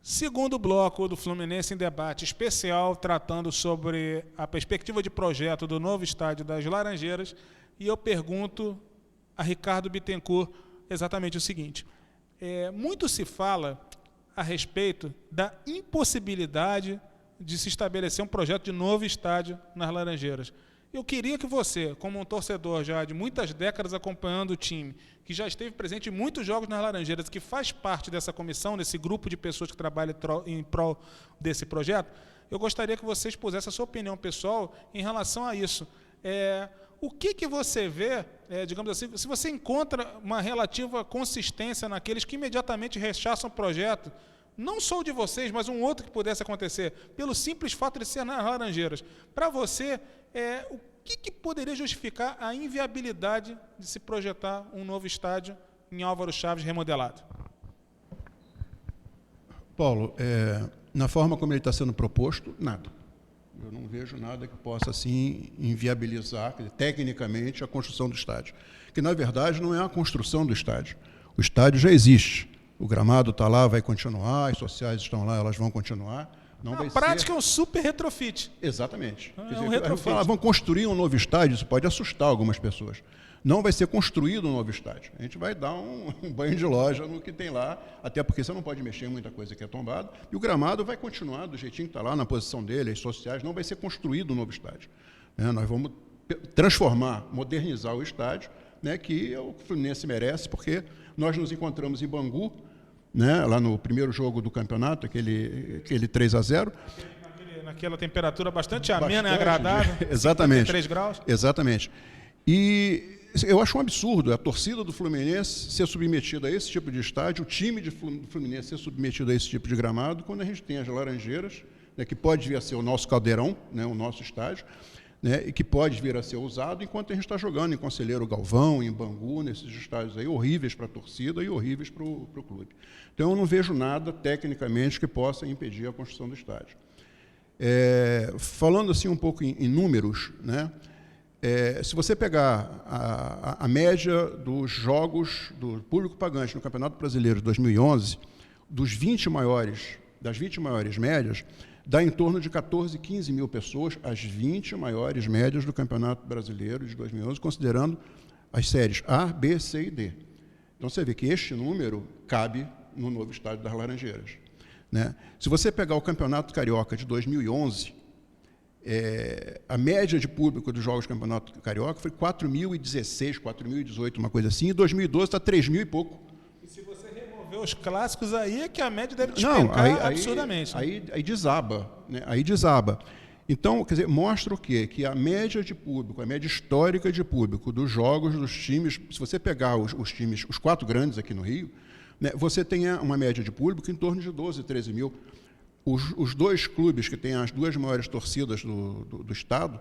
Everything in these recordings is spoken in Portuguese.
Segundo bloco do Fluminense em Debate especial, tratando sobre a perspectiva de projeto do novo estádio das Laranjeiras, e eu pergunto a Ricardo Bittencourt exatamente o seguinte. Muito se fala a respeito da impossibilidade de se estabelecer um projeto de novo estádio nas Laranjeiras. Eu queria que você, como um torcedor já de muitas décadas acompanhando o time, que já esteve presente em muitos jogos nas Laranjeiras, que faz parte dessa comissão, desse grupo de pessoas que trabalham em prol desse projeto, eu gostaria que você expusesse a sua opinião pessoal em relação a isso. O que você vê, digamos assim, se você encontra uma relativa consistência naqueles que imediatamente rechaçam o projeto, não só o de vocês, mas um outro que pudesse acontecer, pelo simples fato de ser nas Laranjeiras. Para você, o que poderia justificar a inviabilidade de se projetar um novo estádio em Álvaro Chaves remodelado? Paulo, na forma como ele está sendo proposto, nada. Eu não vejo nada que possa, assim, inviabilizar, tecnicamente, a construção do estádio. Que, na verdade, não é a construção do estádio. O estádio já existe. O gramado está lá, vai continuar, as sociais estão lá, elas vão continuar. Na prática é um super retrofit. Exatamente. Quer dizer, um retrofit. Vão construir um novo estádio, isso pode assustar algumas pessoas. Não vai ser construído um novo estádio. A gente vai dar um banho de loja no que tem lá, até porque você não pode mexer em muita coisa que é tombada, e o gramado vai continuar do jeitinho que está lá, na posição dele, as sociais, não vai ser construído um novo estádio. Nós vamos transformar, modernizar o estádio, que é o que o Fluminense merece, porque nós nos encontramos em Bangu, lá no primeiro jogo do campeonato, aquele 3-0. Naquela temperatura bastante amena e agradável. Exatamente. 3 graus. Exatamente. E eu acho um absurdo a torcida do Fluminense ser submetida a esse tipo de estádio, o time do Fluminense ser submetido a esse tipo de gramado, quando a gente tem as Laranjeiras, que pode vir a ser o nosso caldeirão, o nosso estádio, e que pode vir a ser usado enquanto a gente está jogando em Conselheiro Galvão, em Bangu, nesses estádios aí horríveis para a torcida e horríveis para o clube. Então, eu não vejo nada, tecnicamente, que possa impedir a construção do estádio. Falando assim um pouco em números, se você pegar a média dos jogos do público pagante no Campeonato Brasileiro de 2011, das 20 maiores médias, dá em torno de 14, 15 mil pessoas, as 20 maiores médias do Campeonato Brasileiro de 2011, considerando as séries A, B, C e D. Então, você vê que este número cabe no novo estádio das Laranjeiras. Se você pegar o Campeonato Carioca de 2011, a média de público dos jogos do Campeonato Carioca foi 4.016, 4.018, uma coisa assim, e em 2012 está 3.000 e pouco. E se você remover os clássicos, aí é que a média deve despencar absurdamente. Aí desaba. Aí desaba. Então, quer dizer, mostra o quê? Que a média de público, a média histórica de público dos jogos dos times, se você pegar os times, os 4 grandes aqui no Rio, você tem uma média de público em torno de 12, 13 mil. Os 2 clubes que têm as 2 maiores torcidas do Estado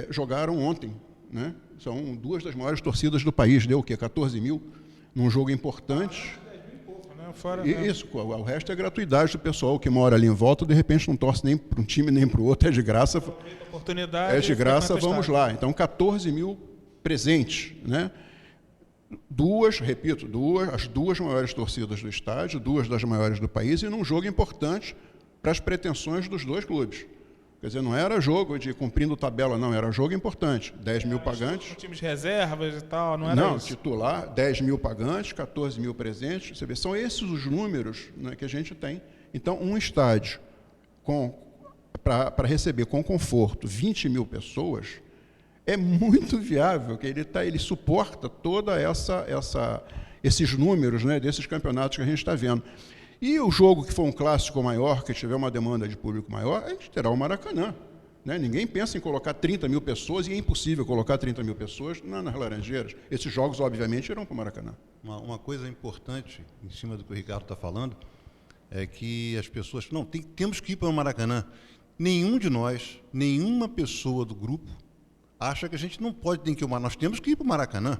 jogaram ontem. São 2 das maiores torcidas do país. Deu o quê? 14 mil num jogo importante. 10 mil e pouco, Fora, Isso, o resto é gratuidade do pessoal que mora ali em volta, de repente não torce nem para um time nem para o outro, é de graça. Oportunidade, é de graça, vamos lá. Então, 14 mil presentes. As 2 maiores torcidas do estádio, 2 das maiores do país, e num jogo importante para as pretensões dos 2 clubes. Quer dizer, não era jogo de cumprindo tabela, não, era jogo importante. 10 mil pagantes. Times de reservas e tal, não era isso? Não, titular, 10 mil pagantes, 14 mil presentes. Você vê, são esses os números que a gente tem. Então, um estádio para receber com conforto 20 mil pessoas é muito viável, que ele suporta toda esses números desses campeonatos que a gente está vendo. E o jogo que for um clássico maior, que tiver uma demanda de público maior, a gente terá o Maracanã. Ninguém pensa em colocar 30 mil pessoas, e é impossível colocar 30 mil pessoas nas Laranjeiras. Esses jogos, obviamente, irão para o Maracanã. Uma coisa importante, em cima do que o Ricardo está falando, é que as pessoas... temos que ir para o Maracanã. Nenhum de nós, nenhuma pessoa do grupo, acha que a gente não pode ter que ir para o Maracanã. Nós temos que ir para o Maracanã.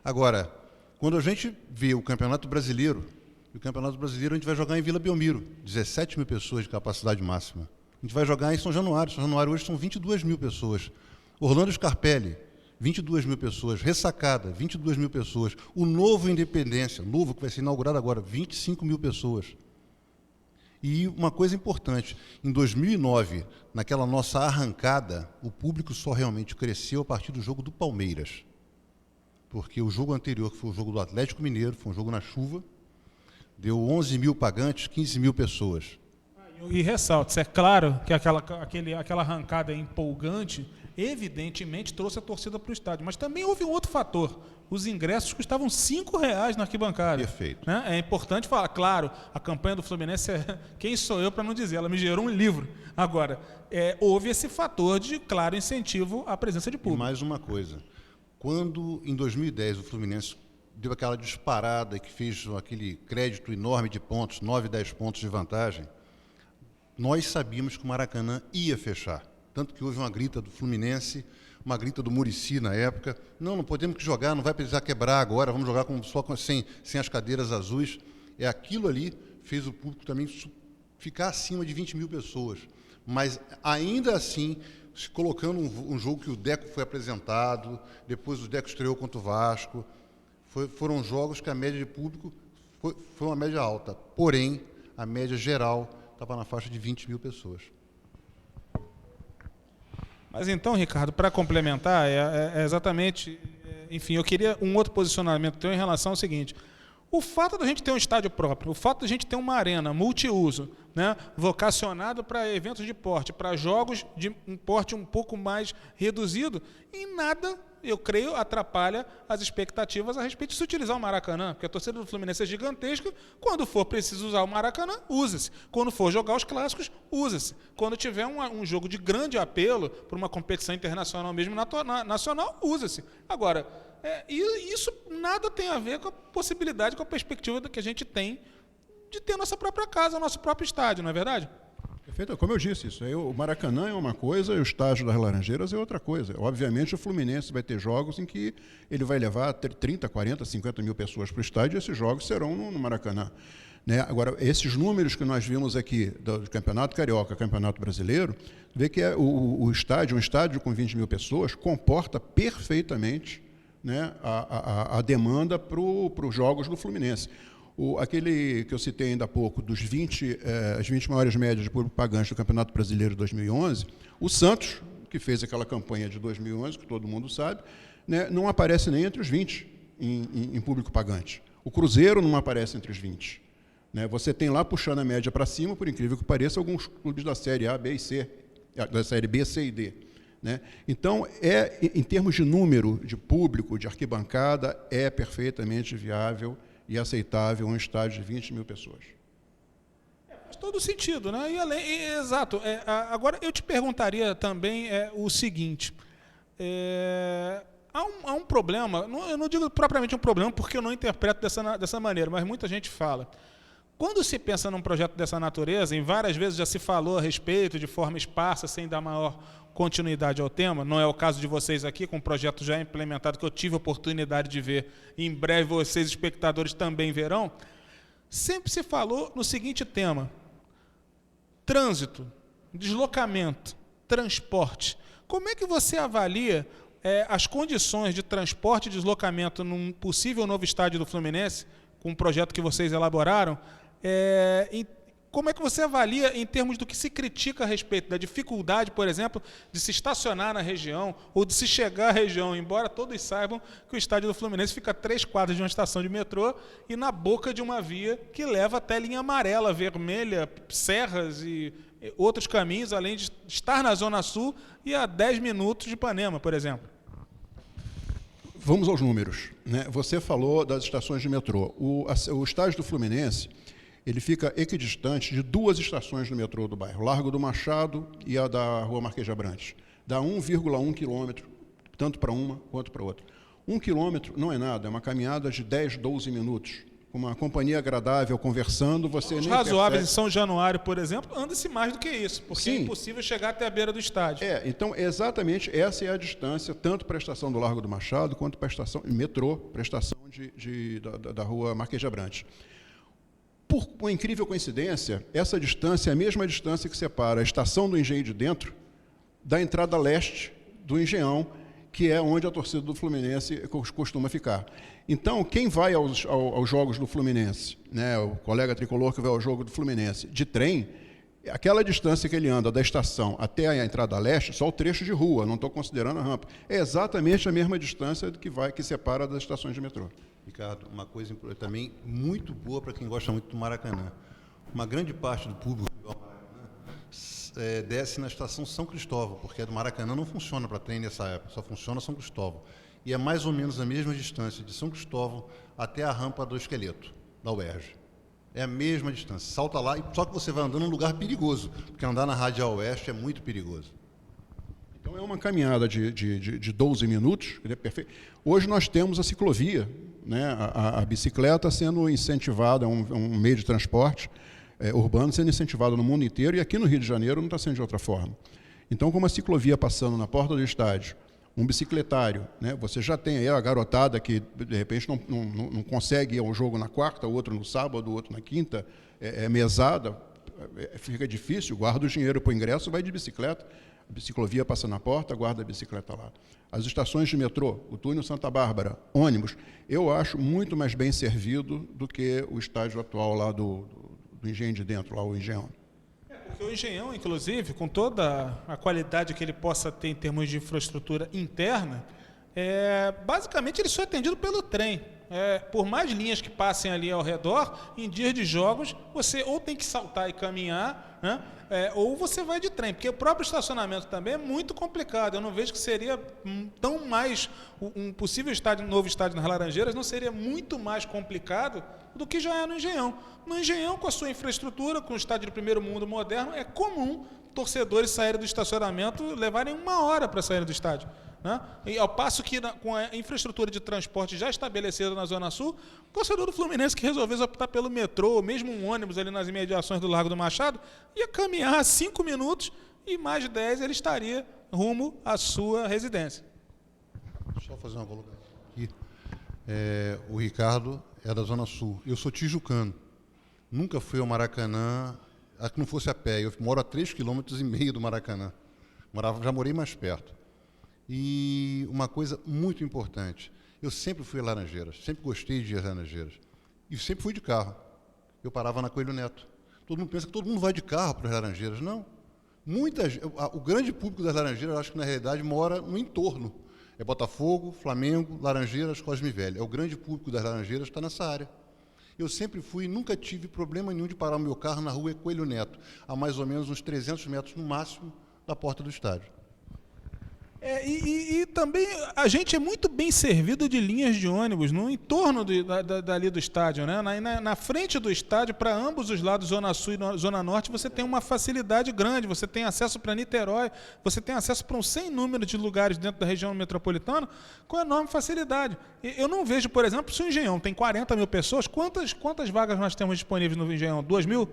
Agora, quando a gente vê o Campeonato Brasileiro, a gente vai jogar em Vila Belmiro, 17 mil pessoas de capacidade máxima. A gente vai jogar em São Januário. São Januário hoje são 22 mil pessoas. Orlando Scarpelli, 22 mil pessoas. Ressacada, 22 mil pessoas. O novo Independência, novo que vai ser inaugurado agora, 25 mil pessoas. E uma coisa importante, em 2009, naquela nossa arrancada, o público só realmente cresceu a partir do jogo do Palmeiras. Porque o jogo anterior, que foi o jogo do Atlético Mineiro, foi um jogo na chuva, deu 11 mil pagantes, 15 mil pessoas. E ressalto, é claro que aquela arrancada empolgante, evidentemente, trouxe a torcida para o estádio. Mas também houve um outro fator. Os ingressos custavam R$5 na arquibancada. Perfeito. Né? É importante falar, claro, a campanha do Fluminense, quem sou eu para não dizer, ela me gerou um livro. Agora, houve esse fator de claro incentivo à presença de público. E mais uma coisa, quando em 2010 o Fluminense deu aquela disparada que fez aquele crédito enorme de pontos, 9, 10 pontos de vantagem, nós sabíamos que o Maracanã ia fechar. Tanto que houve uma grita do Fluminense, uma grita do Muricy na época. Não podemos jogar, não vai precisar quebrar agora, vamos jogar sem as cadeiras azuis. Aquilo ali fez o público também ficar acima de 20 mil pessoas. Mas, ainda assim, se colocando um jogo que o Deco foi apresentado, depois o Deco estreou contra o Vasco, foram jogos que a média de público foi uma média alta. Porém, a média geral estava na faixa de 20 mil pessoas. Mas então, Ricardo, para complementar, exatamente, enfim, eu queria um outro posicionamento teu em relação ao seguinte: o fato da gente ter um estádio próprio, o fato da gente ter uma arena multiuso, né, vocacionado para eventos de porte, para jogos de um porte um pouco mais reduzido, em nada, eu creio, atrapalha as expectativas a respeito de se utilizar o Maracanã, porque a torcida do Fluminense é gigantesca. Quando for preciso usar o Maracanã, usa-se. Quando for jogar os clássicos, usa-se. Quando tiver um jogo de grande apelo, para uma competição internacional mesmo nacional, usa-se. Agora, isso nada tem a ver com a possibilidade, com a perspectiva que a gente tem de ter nossa própria casa, nosso próprio estádio, não é verdade? Perfeito. Como eu disse, isso aí, o Maracanã é uma coisa e o estádio das Laranjeiras é outra coisa. Obviamente, o Fluminense vai ter jogos em que ele vai levar 30, 40, 50 mil pessoas para o estádio e esses jogos serão no Maracanã. Né? Agora, esses números que nós vimos aqui do Campeonato Carioca, Campeonato Brasileiro, vê que um estádio com 20 mil pessoas comporta perfeitamente, né, a demanda para os jogos do Fluminense. Aquele que eu citei ainda há pouco, as 20 maiores médias de público pagante do Campeonato Brasileiro de 2011, o Santos, que fez aquela campanha de 2011, que todo mundo sabe, né, não aparece nem entre os 20 em público pagante. O Cruzeiro não aparece entre os 20. Né? Você tem lá, puxando a média para cima, por incrível que pareça, alguns clubes da Série A, B e C, da Série B, C e D. Né? Então, em termos de número de público, de arquibancada, é perfeitamente viável e aceitável um estádio de 20 mil pessoas. Faz todo sentido, né? Exato. Agora, eu te perguntaria também o seguinte: há um problema, eu não digo propriamente um problema, porque eu não interpreto dessa maneira, mas muita gente fala. Quando se pensa num projeto dessa natureza, em várias vezes já se falou a respeito de forma esparsa, sem dar maior continuidade ao tema, não é o caso de vocês aqui, com um projeto já implementado, que eu tive a oportunidade de ver, e em breve vocês, espectadores, também verão. Sempre se falou no seguinte tema: trânsito, deslocamento, transporte. Como é que você avalia as condições de transporte e deslocamento num possível novo estádio do Fluminense, com um projeto que vocês elaboraram? Como é que você avalia em termos do que se critica a respeito da dificuldade, por exemplo, de se estacionar na região ou de se chegar à região, embora todos saibam que o estádio do Fluminense fica a 3 quadras de uma estação de metrô e na boca de uma via que leva até linha amarela, vermelha, serras e outros caminhos, além de estar na Zona Sul e a 10 minutos de Ipanema, por exemplo. Vamos aos números. Né? Você falou das estações de metrô. O estádio do Fluminense, ele fica equidistante de 2 estações do metrô do bairro, Largo do Machado e a da Rua Marquês de Abrantes. Dá 1,1 quilômetro, tanto para uma quanto para outra. 1 quilômetro não é nada, é uma caminhada de 10, 12 minutos. Com uma companhia agradável, conversando, você nem razoáveis percebe. Em São Januário, por exemplo, anda-se mais do que isso, porque Sim. É impossível chegar até a beira do estádio. Então, exatamente essa é a distância, tanto para a estação do Largo do Machado, quanto para a estação metrô, para a estação da Rua Marquês de Abrantes. Por uma incrível coincidência, essa distância é a mesma distância que separa a estação do Engenho de Dentro da entrada leste do Engenhão, que é onde a torcida do Fluminense costuma ficar. Então, quem vai aos jogos do Fluminense, né, o colega tricolor que vai ao jogo do Fluminense, de trem, aquela distância que ele anda da estação até a entrada leste, só o trecho de rua, não estou considerando a rampa, é exatamente a mesma distância que separa das estações de metrô. Ricardo, uma coisa também muito boa para quem gosta muito do Maracanã. Uma grande parte do público do Maracanã desce na estação São Cristóvão, porque a do Maracanã não funciona para trem nessa época, só funciona São Cristóvão. E é mais ou menos a mesma distância de São Cristóvão até a rampa do Esqueleto, da UERJ. É a mesma distância. Salta lá, só que você vai andando num lugar perigoso, porque andar na Radial Oeste é muito perigoso. Então é uma caminhada de 12 minutos, que é perfeito. Hoje nós temos a ciclovia, né? A bicicleta sendo incentivada, um meio de transporte urbano sendo incentivado no mundo inteiro, e aqui no Rio de Janeiro não está sendo de outra forma. Então, como a ciclovia passando na porta do estádio, um bicicletário, né? Você já tem aí a garotada que, de repente, não consegue ir ao jogo na quarta, o outro no sábado, o outro na quinta, mesada, fica difícil, guarda o dinheiro para o ingresso, vai de bicicleta, a ciclovia passa na porta, guarda a bicicleta lá. As estações de metrô, o túnel Santa Bárbara, ônibus, eu acho muito mais bem servido do que o estádio atual lá do Engenho de Dentro, lá o Engenhão. Porque o Engenhão, inclusive, com toda a qualidade que ele possa ter em termos de infraestrutura interna, basicamente ele só é atendido pelo trem. Por mais linhas que passem ali ao redor, em dias de jogos, você ou tem que saltar e caminhar, né? Ou você vai de trem, porque o próprio estacionamento também é muito complicado. Eu não vejo que seria tão mais, um possível novo estádio nas Laranjeiras não seria muito mais complicado do que já é no Engenhão. No Engenhão, com a sua infraestrutura, com o estádio de primeiro mundo moderno, é comum torcedores saírem do estacionamento, levarem 1 hora para sair do estádio, né? E ao passo que, com a infraestrutura de transporte já estabelecida na Zona Sul, o torcedor do Fluminense que resolvesse optar pelo metrô, ou mesmo um ônibus ali nas imediações do Largo do Machado, ia caminhar 5 minutos e mais de 10 ele estaria rumo à sua residência. Só fazer uma colocação aqui. O Ricardo é da Zona Sul. Eu sou tijucano. Nunca fui ao Maracanã, que não fosse a pé. Eu moro a 3,5 km do Maracanã. Já morei mais perto. E uma coisa muito importante, eu sempre fui a Laranjeiras, sempre gostei de ir a Laranjeiras. E sempre fui de carro. Eu parava na Coelho Neto. Todo mundo pensa que todo mundo vai de carro para as Laranjeiras. Não. O grande público das Laranjeiras, eu acho que na realidade mora no entorno. É Botafogo, Flamengo, Laranjeiras, Cosme Velho. É o grande público das Laranjeiras, está nessa área. Eu sempre fui e nunca tive problema nenhum de parar o meu carro na rua Coelho Neto, a mais ou menos uns 300 metros no máximo da porta do estádio. E também a gente é muito bem servido de linhas de ônibus no entorno dali do estádio, né? Na frente do estádio, para ambos os lados, Zona Sul e Zona Norte, você tem uma facilidade grande, você tem acesso para Niterói, você tem acesso para um sem número de lugares dentro da região metropolitana com enorme facilidade. Eu não vejo, por exemplo, se o Engenhão tem 40 mil pessoas, quantas vagas nós temos disponíveis no Engenhão? 2 mil?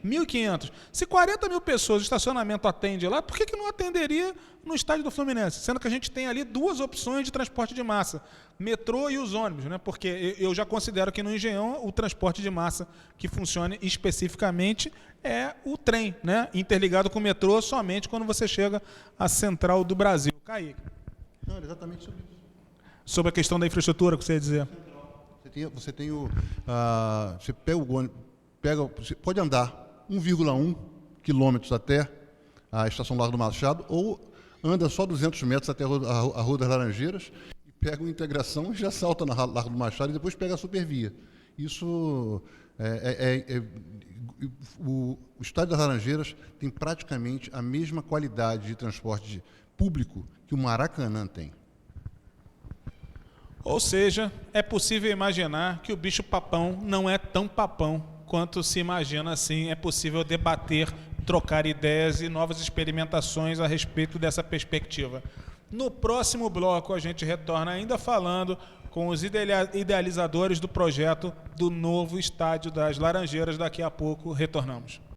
1.500. Se 40 mil pessoas o estacionamento atende lá, por que não atenderia no estádio do Fluminense? Sendo que a gente tem ali 2 opções de transporte de massa, metrô e os ônibus, né? Porque eu já considero que no Engenhão o transporte de massa que funcione especificamente é o trem, né? Interligado com o metrô somente quando você chega à Central do Brasil. Kaique. Não, exatamente sobre isso. Sobre a questão da infraestrutura, que você ia dizer. Você tem o... você pega o ônibus, você pode andar 1,1 quilômetros até a estação Largo do Machado, ou anda só 200 metros até a Rua das Laranjeiras, e pega uma integração e já salta na Largo do Machado e depois pega a Supervia. Isso o Estádio das Laranjeiras tem praticamente a mesma qualidade de transporte público que o Maracanã tem. Ou seja, é possível imaginar que o bicho papão não é tão papão quanto se imagina. Assim, é possível debater, trocar ideias e novas experimentações a respeito dessa perspectiva. No próximo bloco, a gente retorna ainda falando com os idealizadores do projeto do novo Estádio das Laranjeiras. Daqui a pouco retornamos.